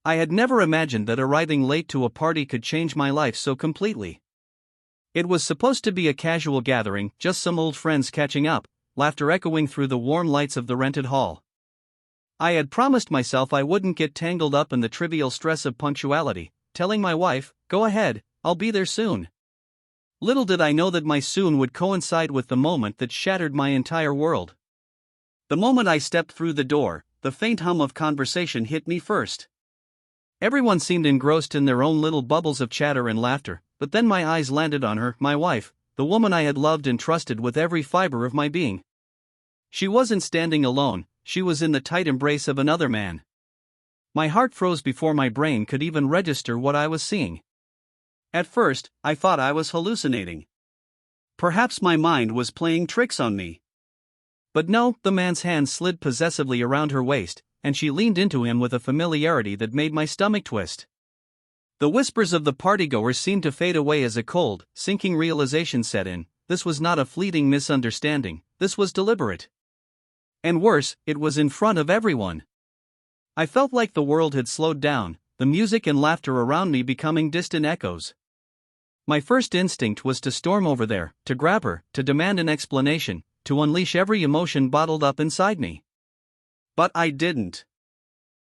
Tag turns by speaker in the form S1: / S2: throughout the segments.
S1: I had never imagined that arriving late to a party could change my life so completely. It was supposed to be a casual gathering, just some old friends catching up, laughter echoing through the warm lights of the rented hall. I had promised myself I wouldn't get tangled up in the trivial stress of punctuality, telling my wife, "Go ahead, I'll be there soon." Little did I know that my soon would coincide with the moment that shattered my entire world. The moment I stepped through the door, the faint hum of conversation hit me first. Everyone seemed engrossed in their own little bubbles of chatter and laughter, but then my eyes landed on her, my wife, the woman I had loved and trusted with every fiber of my being. She wasn't standing alone, she was in the tight embrace of another man. My heart froze before my brain could even register what I was seeing. At first, I thought I was hallucinating. Perhaps my mind was playing tricks on me. But no, the man's hand slid possessively around her waist, and she leaned into him with a familiarity that made my stomach twist. The whispers of the partygoers seemed to fade away as a cold, sinking realization set in. This was not a fleeting misunderstanding, this was deliberate. And worse, it was in front of everyone. I felt like the world had slowed down, the music and laughter around me becoming distant echoes. My first instinct was to storm over there, to grab her, to demand an explanation, to unleash every emotion bottled up inside me. But I didn't.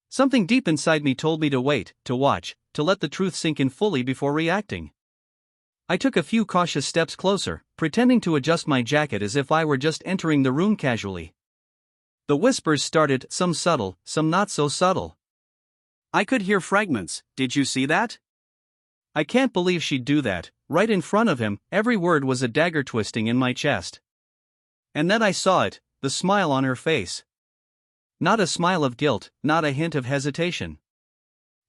S1: Something deep inside me told me to wait, to watch, to let the truth sink in fully before reacting. I took a few cautious steps closer, pretending to adjust my jacket as if I were just entering the room casually. The whispers started, some subtle, some not so subtle. I could hear fragments. "Did you see that? I can't believe she'd do that," right in front of him. Every word was a dagger twisting in my chest. And then I saw it, the smile on her face. Not a smile of guilt, not a hint of hesitation.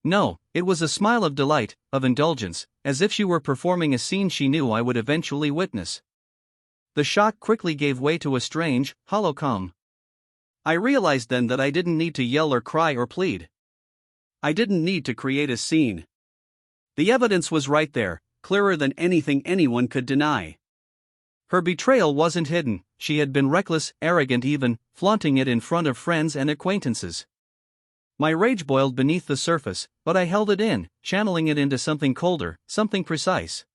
S1: No, it was a smile of delight, of indulgence, as if she were performing a scene she knew I would eventually witness. The shock quickly gave way to a strange, hollow calm. I realized then that I didn't need to yell or cry or plead. I didn't need to create a scene. The evidence was right there, clearer than anything anyone could deny. Her betrayal wasn't hidden, she had been reckless, arrogant even, flaunting it in front of friends and acquaintances. My rage boiled beneath the surface, but I held it in, channeling it into something colder, something precise.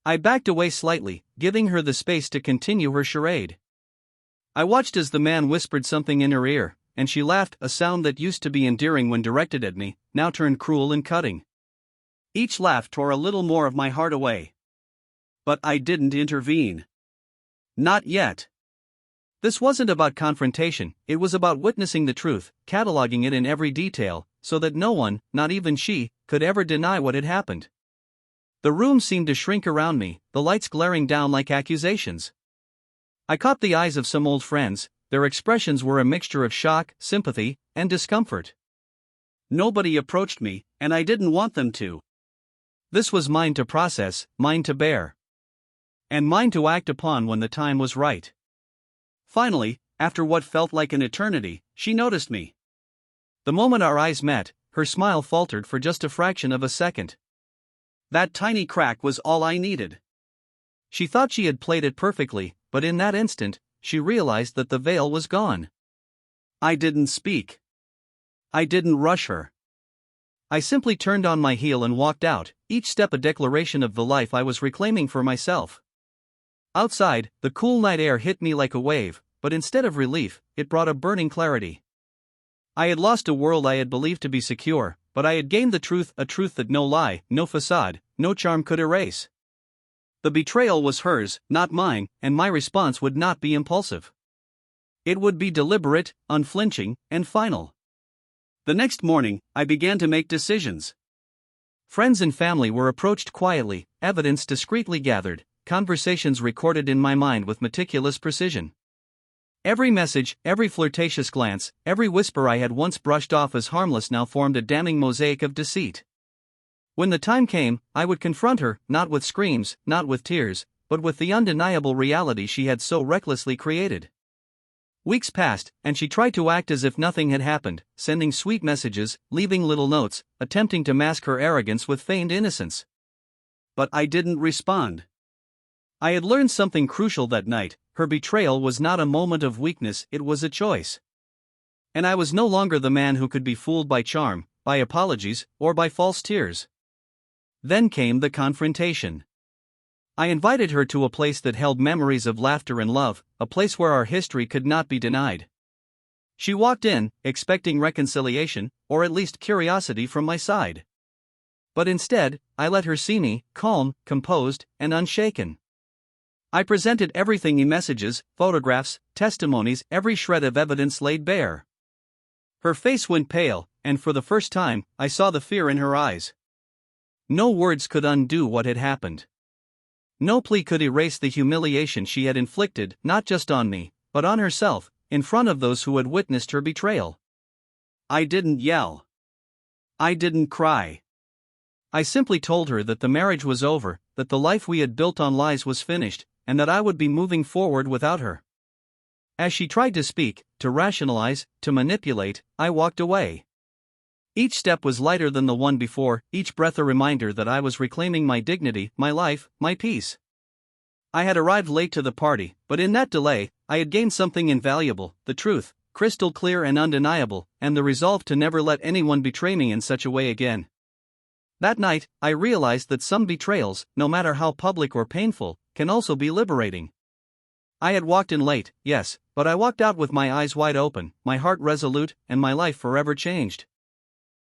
S1: I backed away slightly, giving her the space to continue her charade. I watched as the man whispered something in her ear, and she laughed, a sound that used to be endearing when directed at me, now turned cruel and cutting. Each laugh tore a little more of my heart away. But I didn't intervene. Not yet. This wasn't about confrontation, it was about witnessing the truth, cataloging it in every detail, so that no one, not even she, could ever deny what had happened. The room seemed to shrink around me, the lights glaring down like accusations. I caught the eyes of some old friends, their expressions were a mixture of shock, sympathy, and discomfort. Nobody approached me, and I didn't want them to. This was mine to process, mine to bear. And mine to act upon when the time was right. Finally, after what felt like an eternity, she noticed me. The moment our eyes met, her smile faltered for just a fraction of a second. That tiny crack was all I needed. She thought she had played it perfectly, but in that instant, she realized that the veil was gone. I didn't speak. I didn't rush her. I simply turned on my heel and walked out, each step a declaration of the life I was reclaiming for myself. Outside, the cool night air hit me like a wave, but instead of relief, it brought a burning clarity. I had lost a world I had believed to be secure, but I had gained the truth, a truth that no lie, no facade, no charm could erase. The betrayal was hers, not mine, and my response would not be impulsive. It would be deliberate, unflinching, and final. The next morning, I began to make decisions. Friends and family were approached quietly, evidence discreetly gathered, conversations recorded in my mind with meticulous precision. Every message, every flirtatious glance, every whisper I had once brushed off as harmless now formed a damning mosaic of deceit. When the time came, I would confront her, not with screams, not with tears, but with the undeniable reality she had so recklessly created. Weeks passed, and she tried to act as if nothing had happened, sending sweet messages, leaving little notes, attempting to mask her arrogance with feigned innocence. But I didn't respond. I had learned something crucial that night: her betrayal was not a moment of weakness, it was a choice. And I was no longer the man who could be fooled by charm, by apologies, or by false tears. Then came the confrontation. I invited her to a place that held memories of laughter and love, a place where our history could not be denied. She walked in, expecting reconciliation, or at least curiosity from my side. But instead, I let her see me, calm, composed, and unshaken. I presented everything in messages, photographs, testimonies, every shred of evidence laid bare. Her face went pale, and for the first time, I saw the fear in her eyes. No words could undo what had happened. No plea could erase the humiliation she had inflicted, not just on me, but on herself, in front of those who had witnessed her betrayal. I didn't yell. I didn't cry. I simply told her that the marriage was over, that the life we had built on lies was finished, and that I would be moving forward without her. As she tried to speak, to rationalize, to manipulate, I walked away. Each step was lighter than the one before, each breath a reminder that I was reclaiming my dignity, my life, my peace. I had arrived late to the party, but in that delay, I had gained something invaluable: the truth, crystal clear and undeniable, and the resolve to never let anyone betray me in such a way again. That night, I realized that some betrayals, no matter how public or painful, can also be liberating. I had walked in late, yes, but I walked out with my eyes wide open, my heart resolute, and my life forever changed.